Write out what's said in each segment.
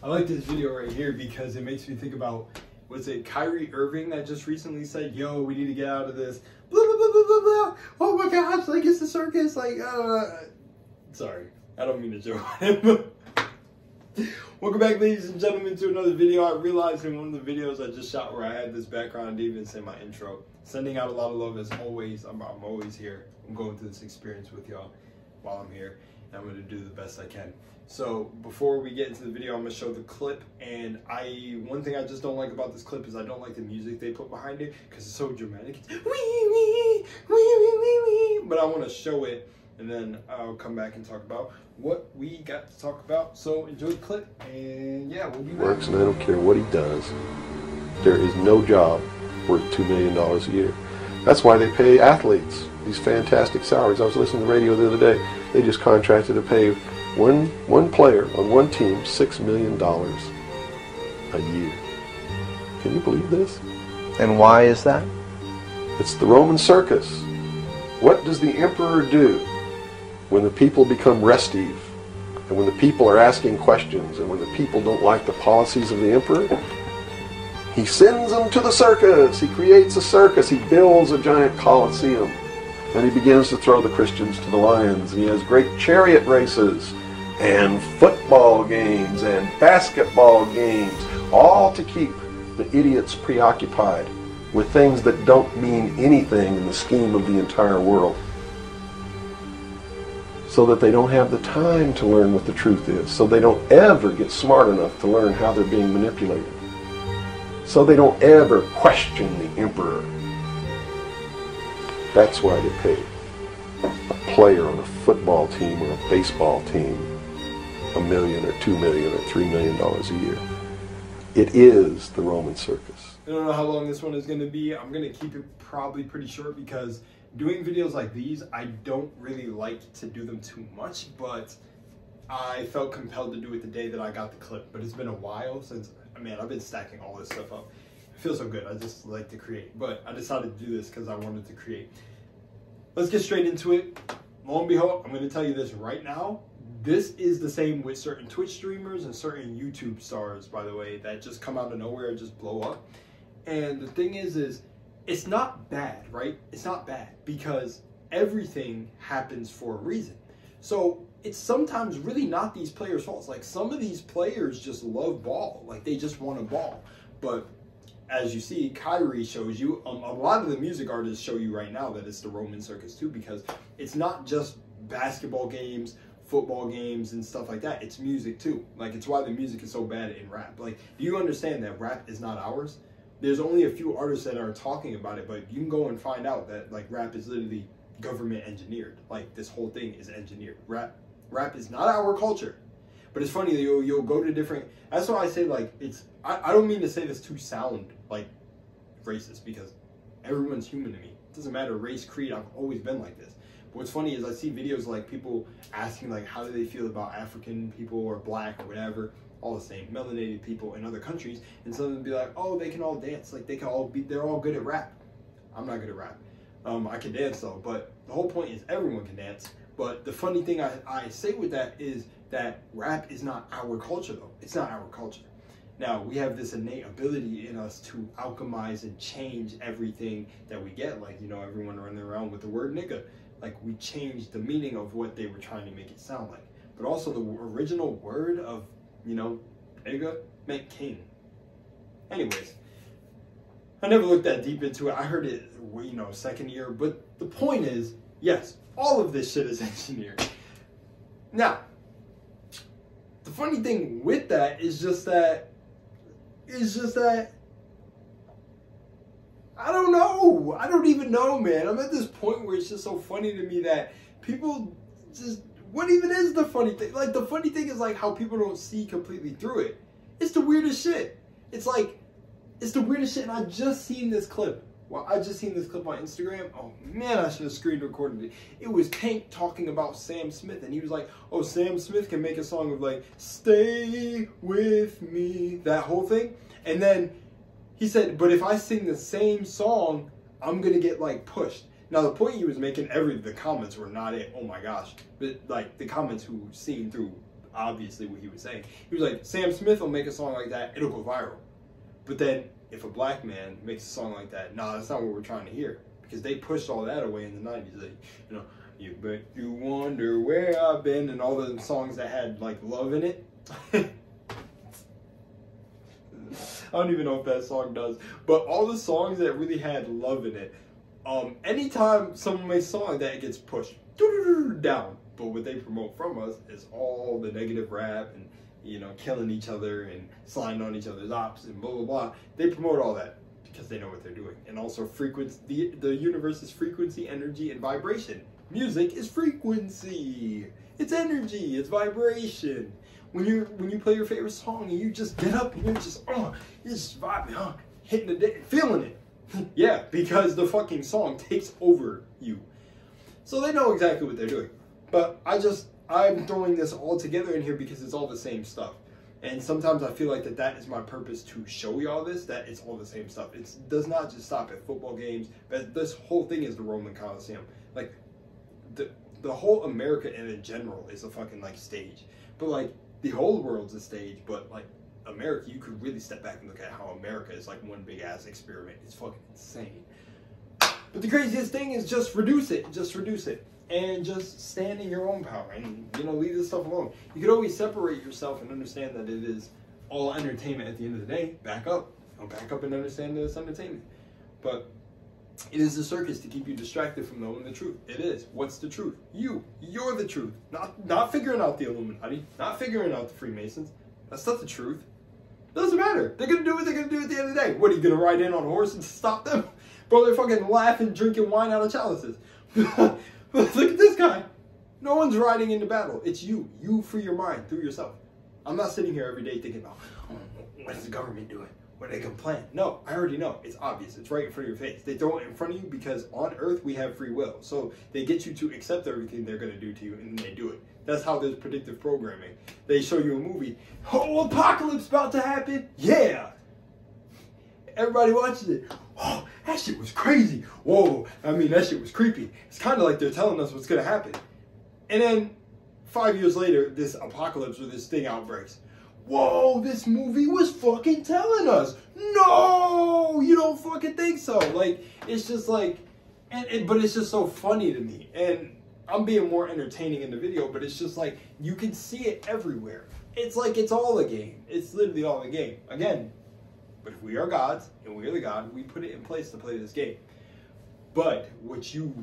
I like this video right here because it makes me think about, was it Kyrie Irving that just recently said, yo, we need to get out of this, blah, blah, blah, blah, blah, blah. Oh my gosh, like it's the circus, like, sorry, I don't mean to joke on him. Welcome back, ladies and gentlemen, to another video. I realized in one of the videos I just shot where I had this background, I didn't even say my intro. Sending out a lot of love as always. I'm always here. I'm going through this experience with y'all while I'm here, and I'm going to do the best I can. So before we get into the video, I'm going to show the clip, and one thing I just don't like about this clip is I don't like the music they put behind it because it's so dramatic. It's wee, wee, wee, wee, wee, wee. But I want to show it, and then I'll come back and talk about what we got to talk about. So enjoy the clip, and yeah, we'll be back. Works, and I don't care what he does. There is no job worth $2 million a year. That's why they pay athletes these fantastic salaries. I was listening to the radio the other day. They just contracted to pay one player on one team $6 million a year. Can you believe this? And why is that? It's the Roman circus. What does the emperor do when the people become restive, and when the people are asking questions, and when the people don't like the policies of the emperor? He sends them to the circus. He creates a circus. He builds a giant coliseum, and he begins to throw the Christians to the lions. And he has great chariot races and football games and basketball games, all to keep the idiots preoccupied with things that don't mean anything in the scheme of the entire world, so that they don't have the time to learn what the truth is, so they don't ever get smart enough to learn how they're being manipulated, so they don't ever question the emperor. That's why they pay a player on a football team or a baseball team $1 million or $2 million or $3 million a year. It is the Roman circus. I don't know how long this one is going to be. I'm going to keep it probably pretty short because doing videos like these, I don't really like to do them too much, but I felt compelled to do it the day that I got the clip. But it's been a while since, man, I've been stacking all this stuff up. It feels so good. I just like to create. But I decided to do this because I wanted to create. Let's get straight into it. Lo and behold, I'm going to tell you this right now. This is the same with certain Twitch streamers and certain YouTube stars, by the way, that just come out of nowhere and just blow up. And the thing is it's not bad, right? It's not bad because everything happens for a reason. So it's sometimes really not these players' faults. Like some of these players just love ball. Like they just want a ball. But as you see, Kyrie shows you, a lot of the music artists show you right now that it's the Roman circus too, because it's not just basketball games, football games and stuff like that. It's music too. Like it's why the music is so bad in rap. Like, do you understand that rap is not ours? There's only a few artists that are talking about it, but you can go and find out that like rap is literally government engineered. Like this whole thing is engineered. Rap is not our culture. But it's funny that you'll go to different, that's why I say like it's, I don't mean to say this to sound like racist because everyone's human to me. It doesn't matter race, creed, I've always been like this. But what's funny is I see videos like people asking like how do they feel about African people or black or whatever, all the same, melanated people in other countries, and some of them be like, oh, they can all dance, like they can all be, they're all good at rap. I'm not good at rap. I can dance though, but the whole point is everyone can dance. But the funny thing I say with that is that rap is not our culture though. It's not our culture. Now, we have this innate ability in us to alchemize and change everything that we get. Like, you know, everyone running around with the word nigga. Like, we changed the meaning of what they were trying to make it sound like. But also the original word of, you know, nigga meant king. Anyways, I never looked that deep into it. I heard it, you know, second year. But the point is, yes, all of this shit is engineered. Now, the funny thing with that is just that, I don't know. I don't even know, man. I'm at this point where it's just so funny to me that people just, what even is the funny thing? Like, the funny thing is like how people don't see completely through it. It's the weirdest shit. It's like, it's the weirdest shit. And I just seen this clip. Well, I just seen this clip on Instagram. Oh man, I should have screen recorded it. It was Tank talking about Sam Smith, and he was like, oh, Sam Smith can make a song of like, stay with me, that whole thing. And then he said, but if I sing the same song, I'm gonna get like pushed. Now the point he was making, the comments were not it, oh my gosh. But like the comments who seen through obviously what he was saying. He was like, Sam Smith will make a song like that, it'll go viral. But then if a black man makes a song like that, nah, that's not what we're trying to hear. Because they pushed all that away in the 90s. Like, you know, you bet you wonder where I've been, and all the songs that had like love in it. I don't even know if that song does. But all the songs that really had love in it, anytime someone makes a song like that, it gets pushed down. But what they promote from us is all the negative rap and, you know, killing each other and sliding on each other's ops and blah, blah, blah. They promote all that because they know what they're doing. And also frequency, the universe is frequency, energy, and vibration. Music is frequency. It's energy, it's vibration. When you play your favorite song and you just get up and you're just vibing, hitting the day, feeling it. Yeah, because the fucking song takes over you. So they know exactly what they're doing. But I'm throwing this all together in here because it's all the same stuff. And sometimes I feel like that is my purpose, to show y'all this, that it's all the same stuff. It does not just stop at football games. But this whole thing is the Roman Coliseum. Like, the whole America in general is a fucking, like, stage. But, like, the whole world's a stage. But, like, America, you could really step back and look at how America is, like, one big-ass experiment. It's fucking insane. But the craziest thing is just reduce it. Just reduce it. And just stand in your own power and, you know, leave this stuff alone. You could always separate yourself and understand that it is all entertainment at the end of the day. Back up. Back up and understand that it's entertainment. But it is a circus to keep you distracted from knowing the truth. It is. What's the truth? You're the truth. Not figuring out the Illuminati. Not figuring out the Freemasons. That's not the truth. Doesn't matter. They're going to do what they're going to do at the end of the day. What, are you going to ride in on a horse and stop them? Bro, they're fucking laughing, drinking wine out of chalices. Look at this guy. No one's riding into battle. It's you. You free your mind through yourself. I'm not sitting here every day thinking about, what is the government doing? What are they going to plan? No, I already know. It's obvious. It's right in front of your face. They throw it in front of you because on Earth we have free will. So they get you to accept everything they're going to do to you, and then they do it. That's how there's predictive programming. They show you a movie. Oh, apocalypse about to happen? Yeah. Everybody watches it. Oh, that shit was crazy. Whoa, I mean, that shit was creepy. It's kind of like they're telling us what's going to happen. And then 5 years later, this apocalypse or this thing outbreaks. Whoa, this movie was fucking telling us. No, you don't fucking think so. Like, it's just like, but it's just so funny to me. And I'm being more entertaining in the video, but it's just like, you can see it everywhere. It's like, it's all a game. It's literally all a game. Again, but if we are gods, and we are the God, we put it in place to play this game. But what you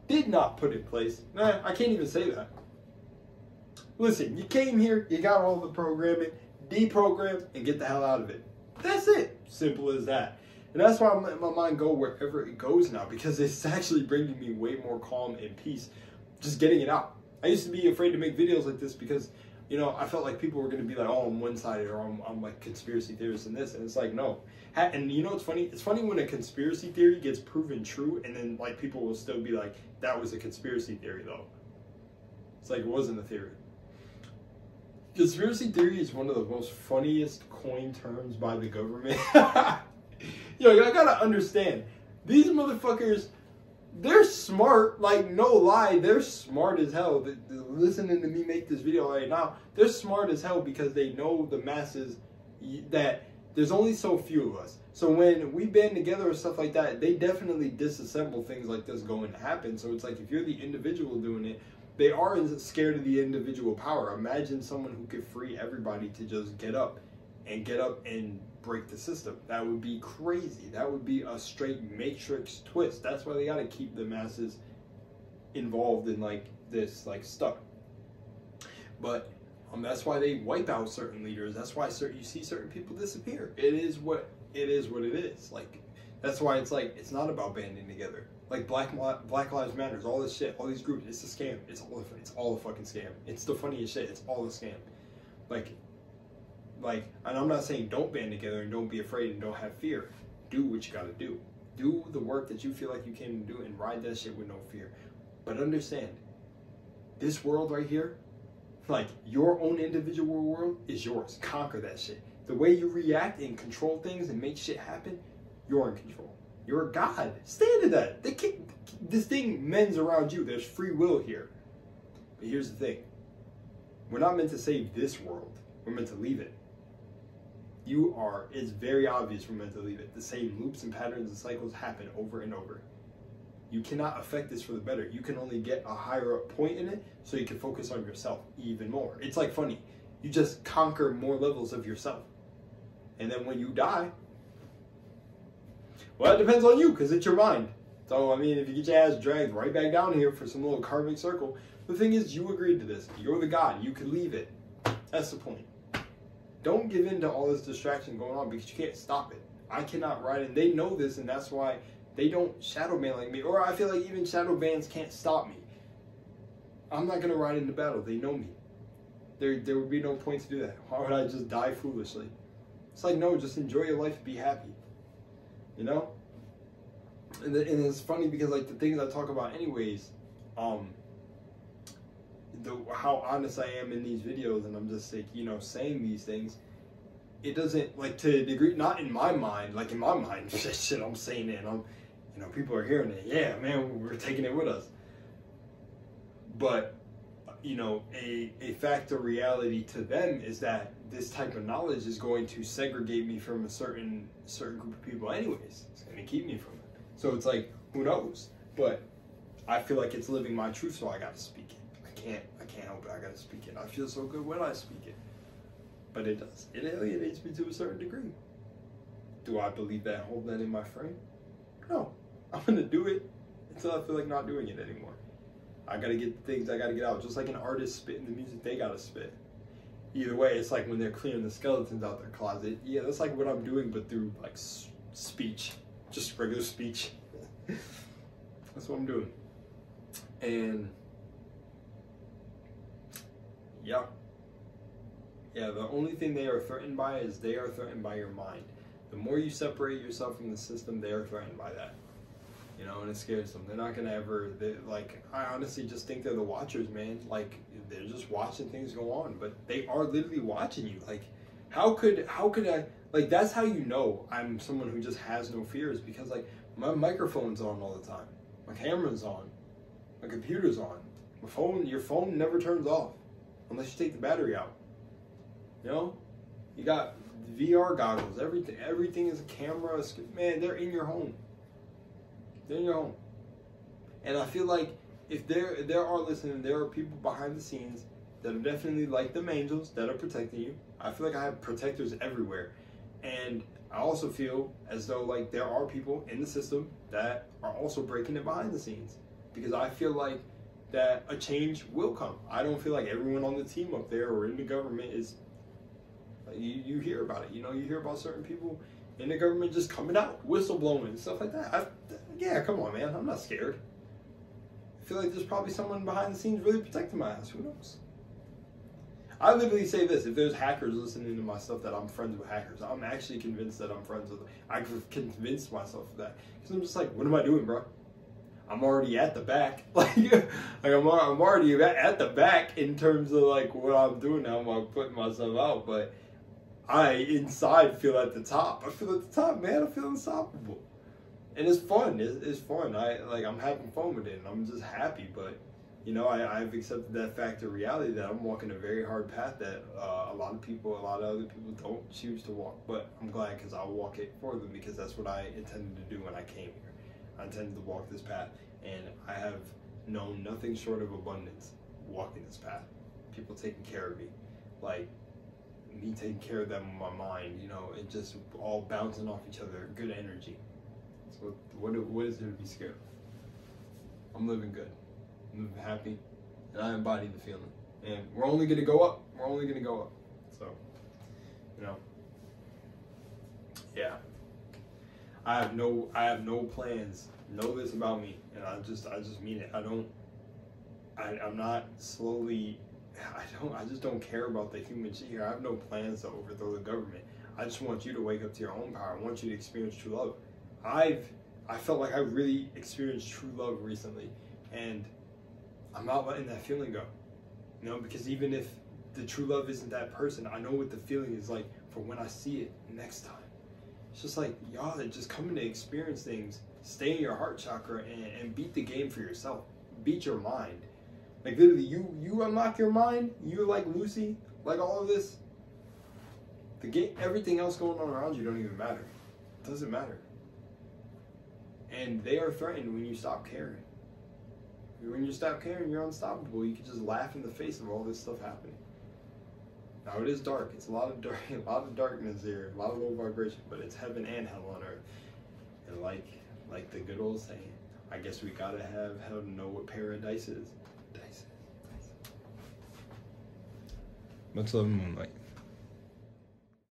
did not put in place, I can't even say that. Listen, you came here, you got all the programming, deprogram, and get the hell out of it. That's it. Simple as that. And that's why I'm letting my mind go wherever it goes now, because it's actually bringing me way more calm and peace just getting it out. I used to be afraid to make videos like this because, you know, I felt like people were going to be like, oh, I'm one-sided, or I'm like conspiracy theorist in this. And it's like, no. And you know what's funny? It's funny when a conspiracy theory gets proven true, and then like people will still be like, that was a conspiracy theory though. It's like, it wasn't a theory. Conspiracy theory is one of the most funniest coined terms by the government. Yo, I gotta understand. These motherfuckers, they're smart, like, no lie, they're smart as hell. Listening to me make this video right now, they're smart as hell because they know the masses, that there's only so few of us. So when we band together or stuff like that, they definitely disassemble things like this going to happen. So it's like, if you're the individual doing it, they are scared of the individual power. Imagine someone who could free everybody to just get up and break the system. That would be crazy. That would be a straight Matrix twist. That's why they got to keep the masses involved in like this like stuff. But that's why they wipe out certain leaders. That's why you see certain people disappear. It is what it is. Like, that's why it's like, it's not about banding together. Like Black Lives Matter, all this shit, all these groups, it's a scam. It's all a fucking scam. It's the funniest shit. It's all a scam. Like, and I'm not saying don't band together and don't be afraid and don't have fear. Do what you gotta do. Do the work that you feel like you can do and ride that shit with no fear. But understand, this world right here, like your own individual world is yours. Conquer that shit. The way you react and control things and make shit happen, you're in control. You're a god. Stand to that. This thing mends around you. There's free will here. But here's the thing. We're not meant to save this world. We're meant to leave it. It's very obvious we're meant to leave it. The same loops and patterns and cycles happen over and over. You cannot affect this for the better. You can only get a higher up point in it so you can focus on yourself even more. It's like funny. You just conquer more levels of yourself. And then when you die, well, it depends on you because it's your mind. So, I mean, if you get your ass dragged right back down here for some little karmic circle, the thing is, you agreed to this. You're the God. You could leave it. That's the point. Don't give in to all this distraction going on because you can't stop it. I cannot ride it. They know this, and that's why they don't shadow ban like me. Or I feel like even shadow bans can't stop me. I'm not going to ride into battle. They know me. There would be no point to do that. Why would I just die foolishly? It's like, no, just enjoy your life and be happy. You know? And it's funny because, like, the things I talk about anyways, how honest I am in these videos, and I'm just, like, you know, saying these things, it doesn't, like, to a degree, not in my mind, like, in my mind, shit, I'm saying it, and you know, people are hearing it, yeah, man, we're taking it with us. But, you know, a fact of reality to them is that this type of knowledge is going to segregate me from a certain group of people anyways. It's going to keep me from it. So it's like, who knows? But I feel like it's living my truth, so I got to speak it. I can't help it. I got to speak it. I feel so good when I speak it. But it does. It alienates me to a certain degree. Do I believe that, hold that in my frame? No. I'm going to do it until I feel like not doing it anymore. I got to get the things I got to get out. Just like an artist spitting the music they got to spit. Either way, it's like when they're clearing the skeletons out their closet. Yeah, that's like what I'm doing, but through like speech. Just regular speech. That's what I'm doing. And yeah, the only thing they are threatened by is they are threatened by your mind. The more you separate yourself from the system, they are threatened by that. You know, and it scares them. They're not gonna ever, like, I honestly just think they're the watchers, man. Like, they're just watching things go on, but they are literally watching you. Like, how could I, like, that's how you know I'm someone who just has no fears, because, like, my microphone's on all the time. My camera's on. My computer's on. Your phone never turns off unless you take the battery out. You know? You got VR goggles, everything is a camera. Man, they're in your home. They're in your home. And I feel like if there are listening, there are people behind the scenes that are definitely like them angels that are protecting you. I feel like I have protectors everywhere. And I also feel as though, like, there are people in the system that are also breaking it behind the scenes. Because I feel like that a change will come. I don't feel like everyone on the team up there or in the government is, you hear about it. You know, you hear about certain people in the government just coming out, whistleblowing and stuff like that. Yeah, come on, man. I'm not scared. I feel like there's probably someone behind the scenes really protecting my ass. Who knows? I literally say this. If there's hackers listening to my stuff that I'm friends with hackers, I'm actually convinced that I'm friends with them. I've convinced myself of that. Because I'm just like, what am I doing, bro? I'm already at the back. Like I'm already at the back in terms of, like, what I'm doing now. I'm putting myself out. But I, inside, feel at the top. I feel at the top, man. I feel unstoppable. And it's fun. It's fun. I'm having fun with it, and I'm just happy. But, you know, I've accepted that fact of reality that I'm walking a very hard path that a lot of other people don't choose to walk. But I'm glad, because I'll walk it for them, because that's what I intended to do when I came here. I intended to walk this path, and I have known nothing short of abundance walking this path. People taking care of me, like me taking care of them in my mind, you know, and just all bouncing off each other, good energy. So what is there to be scared of? I'm living good. I'm living happy, and I embody the feeling. And we're only going to go up. We're only going to go up. So, you know, yeah. I have no plans. Know this about me, and I just mean it. I'm not slowly. I just don't care about the human shit here. I have no plans to overthrow the government. I just want you to wake up to your own power. I want you to experience true love. I felt like I really experienced true love recently, and I'm not letting that feeling go. You know, because even if the true love isn't that person, I know what the feeling is like for when I see it next time. It's just like, y'all are just coming to experience things. Stay in your heart chakra and beat the game for yourself. Beat your mind. Like literally, you unlock your mind, you're like Lucy, like all of this. The game, everything else going on around you don't even matter. It doesn't matter. And they are threatened when you stop caring. When you stop caring, you're unstoppable. You can just laugh in the face of all this stuff happening. Now it is dark. It's a lot of darkness here, a lot of low vibration, but it's heaven and hell on earth. And like the good old saying, I guess we gotta have hell to know what paradise is. Much love and moonlight.